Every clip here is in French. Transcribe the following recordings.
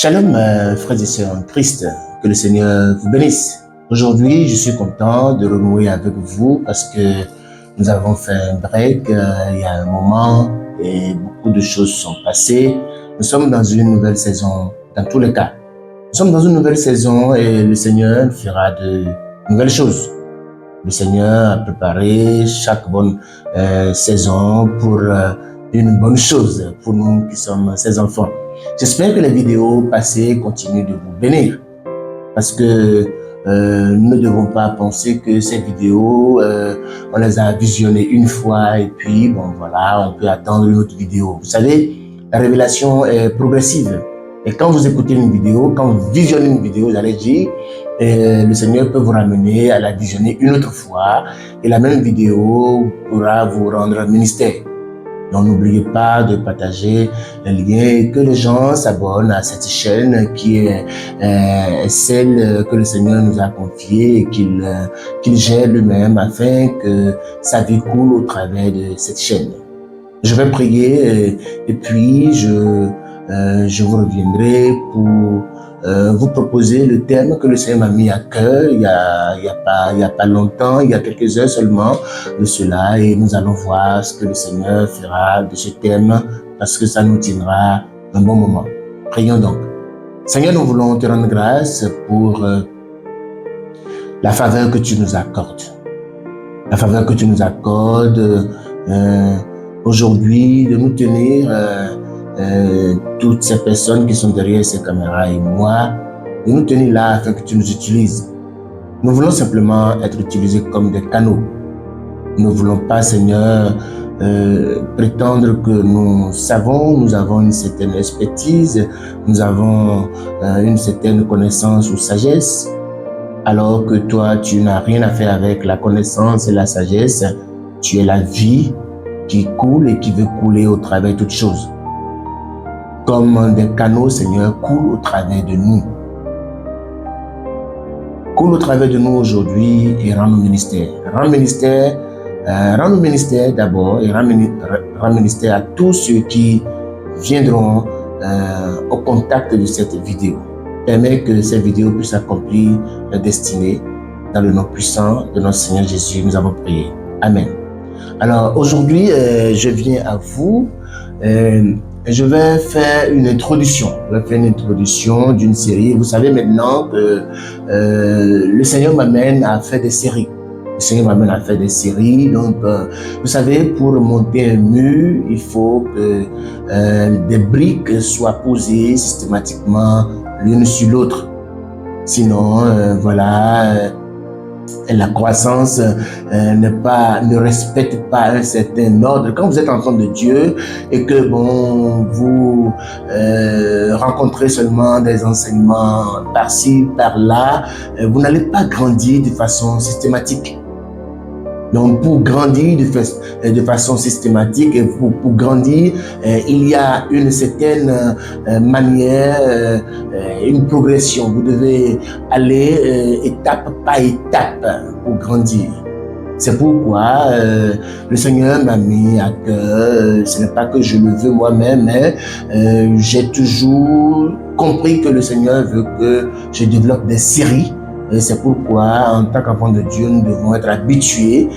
Shalom, frères et sœurs en Christ, que le Seigneur vous bénisse. Aujourd'hui, je suis content de renouer avec vous parce que nous avons fait un break il y a un moment et beaucoup de choses sont passées. Nous sommes dans une nouvelle saison, dans tous les cas. Nous sommes dans une nouvelle saison et le Seigneur fera de nouvelles choses. Le Seigneur a préparé chaque bonne saison pour une bonne chose pour nous qui sommes ses enfants. J'espère que les vidéos passées continuent de vous bénir parce que nous ne devons pas penser que ces vidéos, on les a visionnées une fois et puis bon voilà, on peut attendre une autre vidéo. Vous savez, la révélation est progressive. Et quand vous écoutez une vidéo, quand vous visionnez une vidéo, vous allez dire, le Seigneur peut vous ramener à la visionner une autre fois et la même vidéo pourra vous rendre ministère. Donc n'oubliez pas de partager le lien et que les gens s'abonnent à cette chaîne qui est celle que le Seigneur nous a confiée et qu'il gère lui-même afin que sa vie coule au travers de cette chaîne. Je vais prier et puis je vous reviendrai pour vous proposer le thème que le Seigneur m'a mis à cœur il y a pas longtemps, il y a quelques heures seulement de cela, et nous allons voir ce que le Seigneur fera de ce thème parce que ça nous tiendra un bon moment. Prions donc. Seigneur, nous voulons te rendre grâce pour la faveur que tu nous accordes. La faveur que tu nous accordes aujourd'hui de nous tenir toutes ces personnes qui sont derrière ces caméras et moi, de nous tenir là afin que tu nous utilises. Nous voulons simplement être utilisés comme des canaux. Nous ne voulons pas, Seigneur, prétendre que nous savons, nous avons une certaine expertise, nous avons une certaine connaissance ou sagesse, alors que toi, tu n'as rien à faire avec la connaissance et la sagesse. Tu es la vie qui coule et qui veut couler au travers de toutes choses. Comme des canaux, Seigneur, coule au travers de nous. Coule au travers de nous aujourd'hui et rends nos ministères. Rends nos ministères d'abord et rends ministère à tous ceux qui viendront au contact de cette vidéo. Permets que cette vidéo puisse accomplir la destinée dans le nom puissant de notre Seigneur Jésus. Nous avons prié. Amen. Alors aujourd'hui, je viens à vous. Je vais faire une introduction. Je vais faire une introduction d'une série. Vous savez maintenant que le Seigneur m'amène à faire des séries. Le Seigneur m'amène à faire des séries. Donc, vous savez, pour monter un mur, il faut que des briques soient posées systématiquement l'une sur l'autre. Sinon, voilà, la croissance ne respecte pas un certain ordre. Quand vous êtes enfant de Dieu et que bon, vous rencontrez seulement des enseignements par-ci, par-là, vous n'allez pas grandir de façon systématique. Donc, pour grandir de façon systématique et pour grandir, il y a une certaine manière, une progression. Vous devez aller étape par étape pour grandir. C'est pourquoi le Seigneur m'a mis à cœur, ce n'est pas que je le veux moi-même, mais j'ai toujours compris que le Seigneur veut que je développe des séries. Et c'est pourquoi, en tant qu'enfant de Dieu, nous devons être habitués.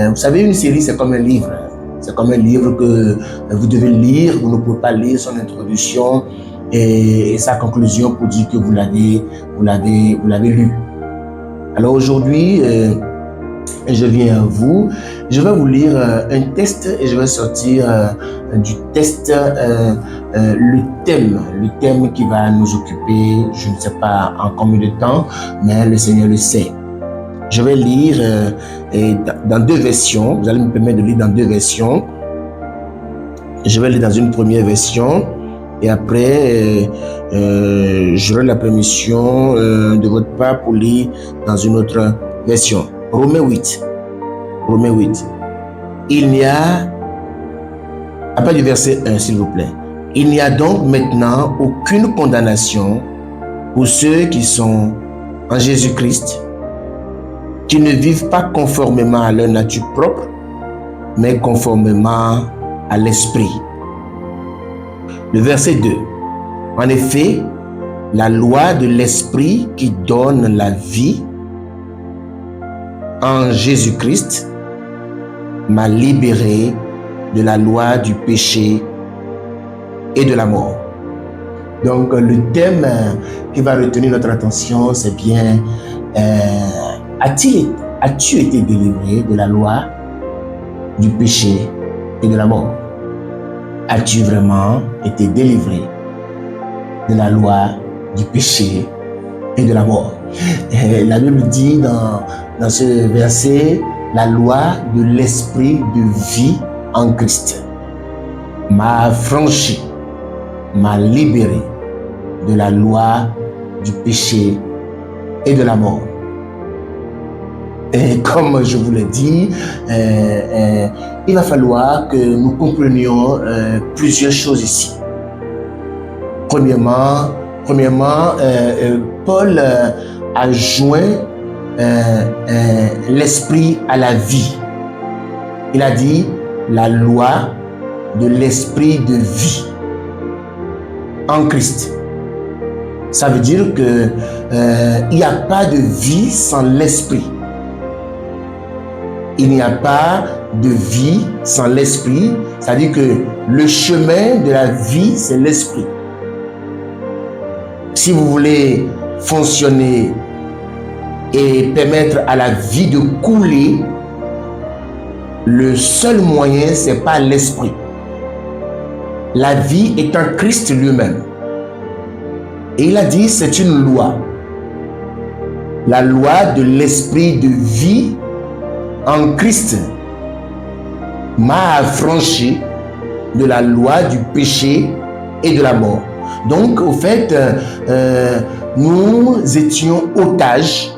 Vous savez, une série, c'est comme un livre. C'est comme un livre que vous devez lire. Vous ne pouvez pas lire son introduction et sa conclusion pour dire que vous l'avez lu. Alors aujourd'hui, je viens à vous. Je vais vous lire un texte et je vais sortir du texte le thème qui va nous occuper, je ne sais pas en combien de temps, mais le Seigneur le sait. Je vais lire dans deux versions. Vous allez me permettre de lire dans deux versions. Je vais lire dans une première version et après j'aurai la permission de votre part pour lire dans une autre version. Romains 8. Il n'y a, après du verset 1 s'il vous plaît, il n'y a donc maintenant aucune condamnation pour ceux qui sont en Jésus-Christ, qui ne vivent pas conformément à leur nature propre, mais conformément à l'esprit. Le verset 2. En effet, La loi de l'esprit qui donne la vie en Jésus-Christ m'a libéré de la loi du péché et de la mort. Donc le thème qui va retenir notre attention, c'est bien as-tu été délivré de la loi du péché et de la mort? As-tu vraiment été délivré de la loi du péché et de la mort? Et la Bible dit dans ce verset, la loi de l'esprit de vie en Christ m'a affranchi, m'a libéré de la loi du péché et de la mort. Et comme je vous l'ai dit, il va falloir que nous comprenions plusieurs choses ici. Premièrement, Paul a joint l'esprit à la vie. Il a dit la loi de l'esprit de vie en Christ. Ça veut dire que il n'y a pas de vie sans l'esprit. Il n'y a pas de vie sans l'esprit. C'est-à-dire que le chemin de la vie, c'est l'esprit. Si vous voulez fonctionner et permettre à la vie de couler, le seul moyen, c'est pas l'esprit. La vie est en Christ lui-même. Et il a dit, c'est une loi. La loi de l'esprit de vie en Christ m'a affranchi de la loi du péché et de la mort. Donc, au fait, nous étions otages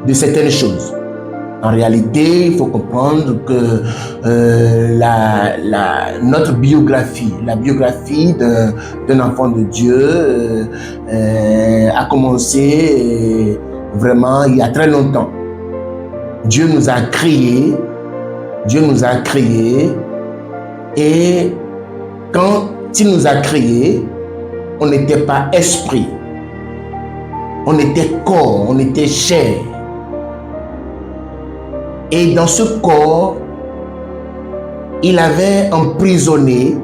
de certaines choses. En réalité, il faut comprendre que notre biographie, la biographie d'un enfant de Dieu a commencé vraiment il y a très longtemps. Dieu nous a créés et quand il nous a créés, on n'était pas esprit, on était corps, on était chair. Et dans ce corps, il avait emprisonné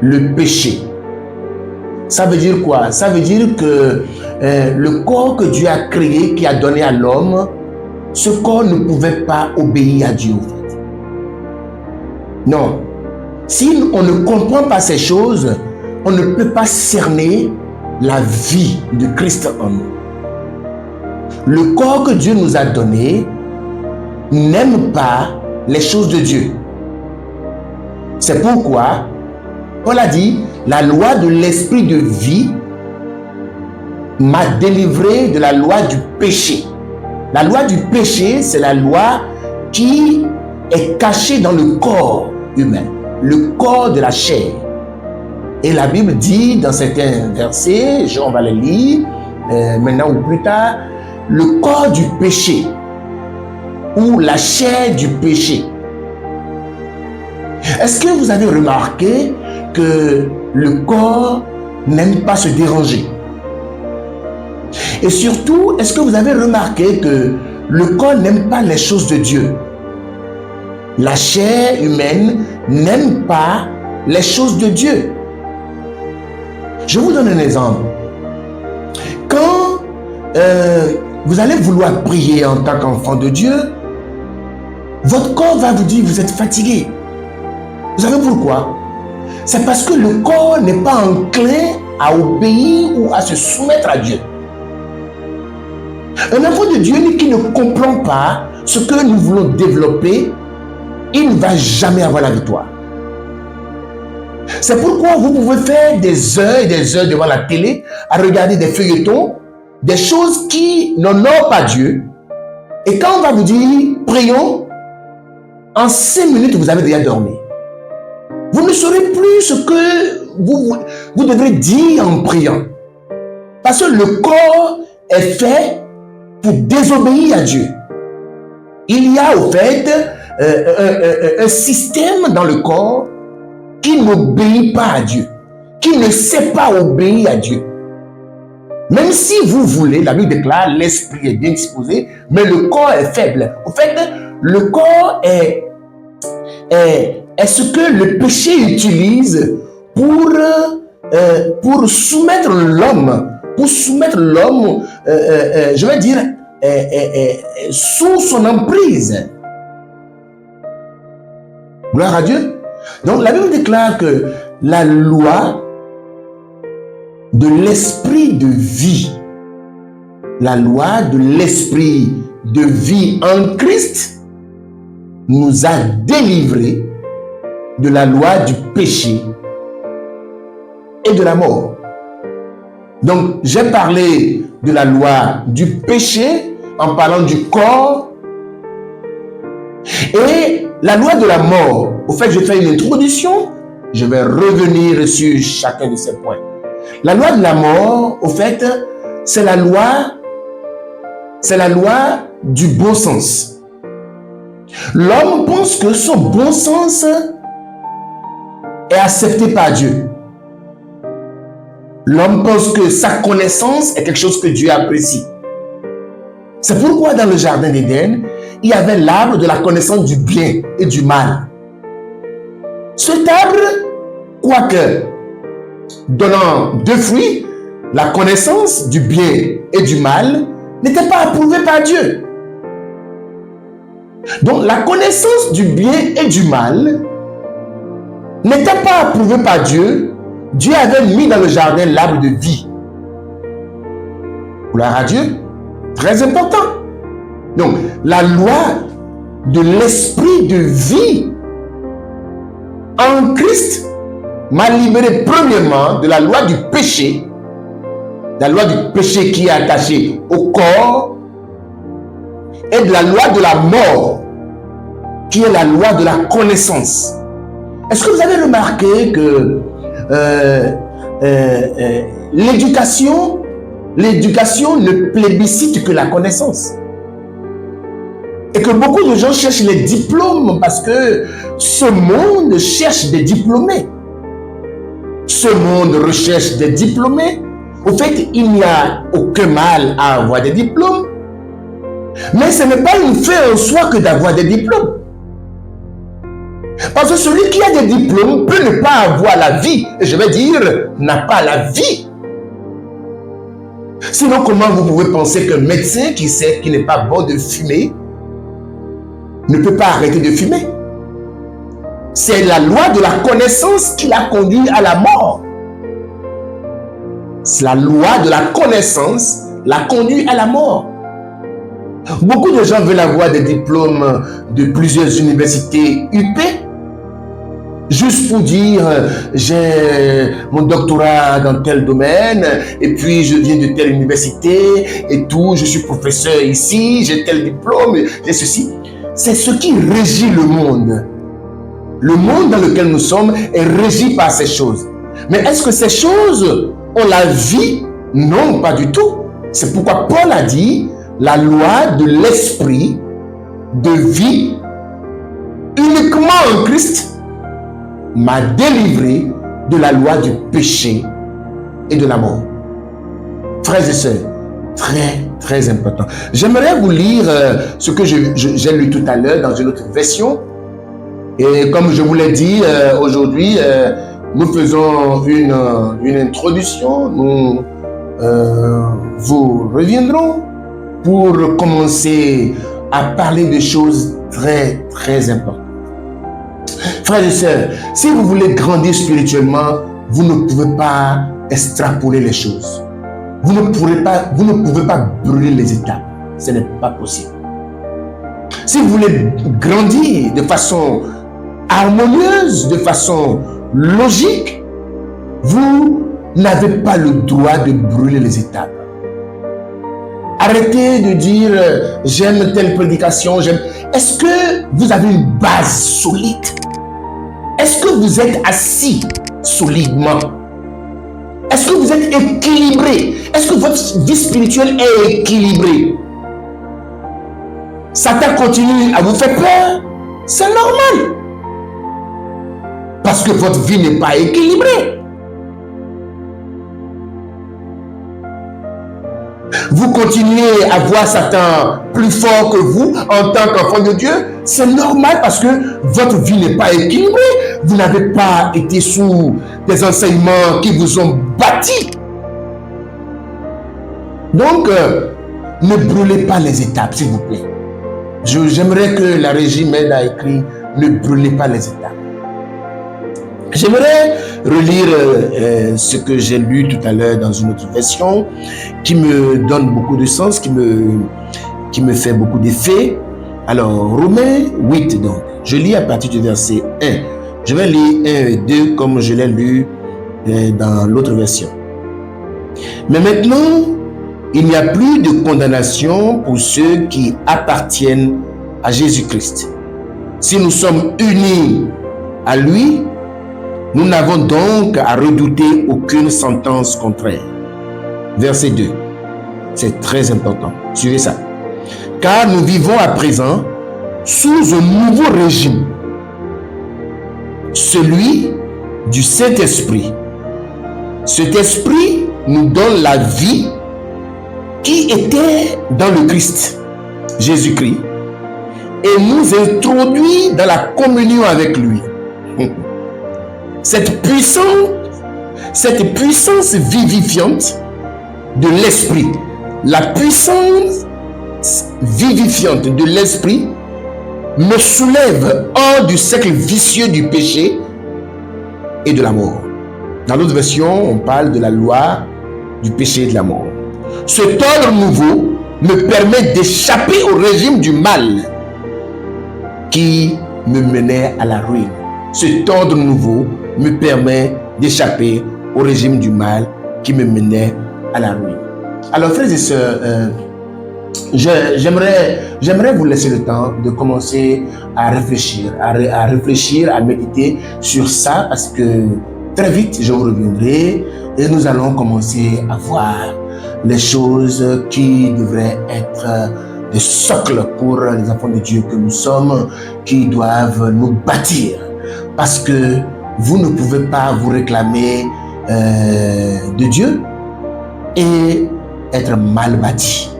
le péché. Ça veut dire quoi? Ça veut dire que le corps que Dieu a créé, qui a donné à l'homme, ce corps ne pouvait pas obéir à Dieu. En fait. Non. Si on ne comprend pas ces choses, on ne peut pas cerner la vie de Christ en nous. Le corps que Dieu nous a donné n'aime pas les choses de Dieu. C'est pourquoi Paul a dit, la loi de l'esprit de vie m'a délivré de la loi du péché. La loi du péché, c'est la loi qui est cachée dans le corps humain, le corps de la chair. Et la Bible dit dans certains versets, on va les lire maintenant ou plus tard, le corps du péché ou la chair du péché. Est-ce que vous avez remarqué que le corps n'aime pas se déranger? Et surtout, est-ce que vous avez remarqué que le corps n'aime pas les choses de Dieu? La chair humaine n'aime pas les choses de Dieu. Je vous donne un exemple. Quand vous allez vouloir prier en tant qu'enfant de Dieu, votre corps va vous dire vous êtes fatigué. Vous savez pourquoi? C'est parce que le corps n'est pas enclin à obéir ou à se soumettre à Dieu. Un enfant de Dieu qui ne comprend pas ce que nous voulons développer, il ne va jamais avoir la victoire. C'est pourquoi vous pouvez faire des heures et des heures devant la télé à regarder des feuilletons, des choses qui n'honorent pas Dieu. Et quand on va vous dire prions, en 5 minutes vous avez déjà dormi. Vous ne saurez plus ce que vous devrez dire en priant. Parce que le corps est fait pour désobéir à Dieu. Il y a au fait un système dans le corps qui n'obéit pas à Dieu, qui ne sait pas obéir à Dieu. Même si vous voulez, la Bible déclare, l'esprit est bien disposé, mais le corps est faible. En fait, le corps est ce que le péché utilise pour soumettre l'homme, je vais dire, sous son emprise. Gloire à Dieu. Donc la Bible déclare que la loi de l'esprit de vie, la loi de l'esprit de vie en Christ nous a délivrés de la loi du péché et de la mort. Donc, j'ai parlé de la loi du péché en parlant du corps et la loi de la mort. Au fait, je fais une introduction, je vais revenir sur chacun de ces points. La loi de la mort, au fait, c'est la loi du bon sens. L'homme pense que son bon sens est accepté par Dieu. L'homme pense que sa connaissance est quelque chose que Dieu apprécie. C'est pourquoi dans le jardin d'Éden, il y avait l'arbre de la connaissance du bien et du mal. Cet arbre, quoique donnant deux fruits, la connaissance du bien et du mal, n'était pas approuvée par Dieu. Donc la connaissance du bien et du mal n'était pas approuvée par Dieu. Dieu avait mis dans le jardin l'arbre de vie. Gloire à Dieu. Très important. Donc, la loi de l'esprit de vie en Christ m'a libéré premièrement de la loi du péché, la loi du péché qui est attachée au corps, et de la loi de la mort, qui est la loi de la connaissance. Est-ce que vous avez remarqué que l'éducation ne plébiscite que la connaissance? Et que beaucoup de gens cherchent les diplômes parce que ce monde cherche des diplômés. Ce monde recherche des diplômés. Au fait, il n'y a aucun mal à avoir des diplômes. Mais ce n'est pas une fin en soi que d'avoir des diplômes. Parce que celui qui a des diplômes peut ne pas avoir la vie. Et je vais dire, n'a pas la vie. Sinon, comment vous pouvez penser qu'un médecin qui sait qu'il n'est pas bon de fumer ne peut pas arrêter de fumer? C'est la loi de la connaissance qui l'a conduit à la mort. C'est la loi de la connaissance l'a conduit à la mort. Beaucoup de gens veulent avoir des diplômes de plusieurs universités UP, juste pour dire j'ai mon doctorat dans tel domaine et puis je viens de telle université et tout, je suis professeur ici, j'ai tel diplôme, j'ai ceci. C'est ce qui régit le monde. Le monde dans lequel nous sommes est régi par ces choses. Mais est-ce que ces choses ont la vie? Non, pas du tout. C'est pourquoi Paul a dit la loi de l'esprit de vie uniquement en Christ m'a délivré de la loi du péché et de la mort. Frères et sœurs, très important. J'aimerais vous lire ce que j'ai lu tout à l'heure dans une autre version. Et comme je vous l'ai dit, aujourd'hui, nous faisons une introduction. Nous vous reviendrons pour commencer à parler de choses très importantes. Frères et sœurs, si vous voulez grandir spirituellement, vous ne pouvez pas extrapoler les choses. Vous ne pouvez pas brûler les étapes. Ce n'est pas possible. Si vous voulez grandir de façon harmonieuse, de façon logique, vous n'avez pas le droit de brûler les étapes. Arrêtez de dire j'aime telle prédication, j'aime. Est-ce que vous avez une base solide? Est-ce que vous êtes assis solidement? Est-ce que vous êtes équilibré? Est-ce que votre vie spirituelle est équilibrée? Satan continue à vous faire peur? C'est normal. Parce que votre vie n'est pas équilibrée. Vous continuez à voir Satan plus fort que vous en tant qu'enfant de Dieu. C'est normal parce que votre vie n'est pas équilibrée. Vous n'avez pas été sous des enseignements qui vous ont bâti. Donc, ne brûlez pas les étapes, s'il vous plaît. J'aimerais que la régie m'aide à écrire « Ne brûlez pas les étapes ». J'aimerais relire ce que j'ai lu tout à l'heure dans une autre version qui me donne beaucoup de sens, qui me fait beaucoup d'effet. Alors, Romains 8, donc, je lis à partir du verset 1. Je vais lire 1 et 2 comme je l'ai lu dans l'autre version. Mais maintenant, il n'y a plus de condamnation pour ceux qui appartiennent à Jésus-Christ. Si nous sommes unis à lui, nous n'avons donc à redouter aucune sentence contraire. Verset 2. C'est très important. Suivez ça. Car nous vivons à présent sous un nouveau régime, celui du Saint-Esprit. Cet esprit nous donne la vie qui était dans le Christ, Jésus-Christ, et nous introduit dans la communion avec lui. Cette puissance vivifiante de l'esprit, la puissance vivifiante de l'esprit me soulève hors du cercle vicieux du péché et de la mort. Dans l'autre version, on parle de la loi du péché et de la mort. Cet ordre nouveau me permet d'échapper au régime du mal qui me menait à la ruine. Cet ordre nouveau me permet d'échapper au régime du mal qui me menait à la ruine. Alors, frères et sœurs, j'aimerais vous laisser le temps de commencer à réfléchir, à méditer sur ça, parce que très vite, je vous reviendrai et nous allons commencer à voir les choses qui devraient être des socles pour les enfants de Dieu que nous sommes, qui doivent nous bâtir. Parce que vous ne pouvez pas vous réclamer de Dieu et être mal bâti.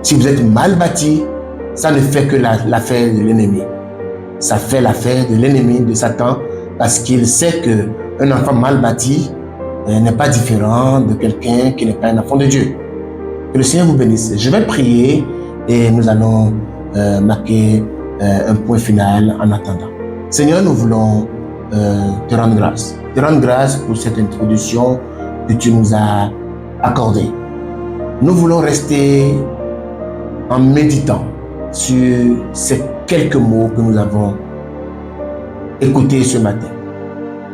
Si vous êtes mal bâti, ça ne fait que l'affaire de l'ennemi. Ça fait l'affaire de l'ennemi, de Satan, parce qu'il sait qu'un enfant mal bâti n'est pas différent de quelqu'un qui n'est pas un enfant de Dieu. Que le Seigneur vous bénisse. Je vais prier et nous allons marquer un point final en attendant. Seigneur, nous voulons te rendre grâce. Te rendre grâce pour cette introduction que tu nous as accordée. Nous voulons rester en méditant sur ces quelques mots que nous avons écoutés ce matin.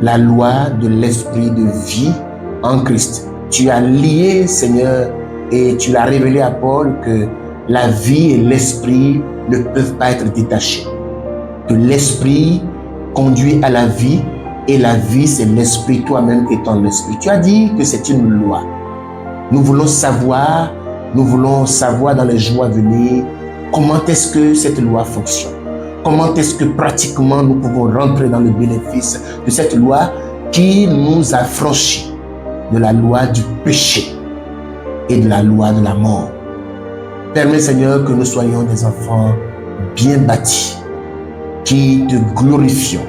La loi de l'esprit de vie en Christ. Tu as lié, Seigneur, et tu l'as révélé à Paul que la vie et l'esprit ne peuvent pas être détachés. Que l'esprit conduit à la vie et la vie, c'est l'esprit, toi-même étant l'esprit. Tu as dit que c'est une loi. Nous voulons savoir dans les jours à venir comment est-ce que cette loi fonctionne. Comment est-ce que pratiquement nous pouvons rentrer dans le bénéfice de cette loi qui nous a franchis de la loi du péché et de la loi de la mort. Permets, Seigneur, que nous soyons des enfants bien bâtis, qui te glorifions,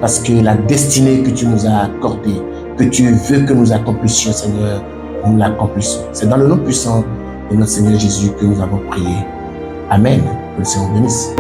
parce que la destinée que tu nous as accordée, que tu veux que nous accomplissions, Seigneur, nous l'accomplissons. C'est dans le nom puissant de notre Seigneur Jésus que nous avons prié. Amen. Que le Seigneur bénisse.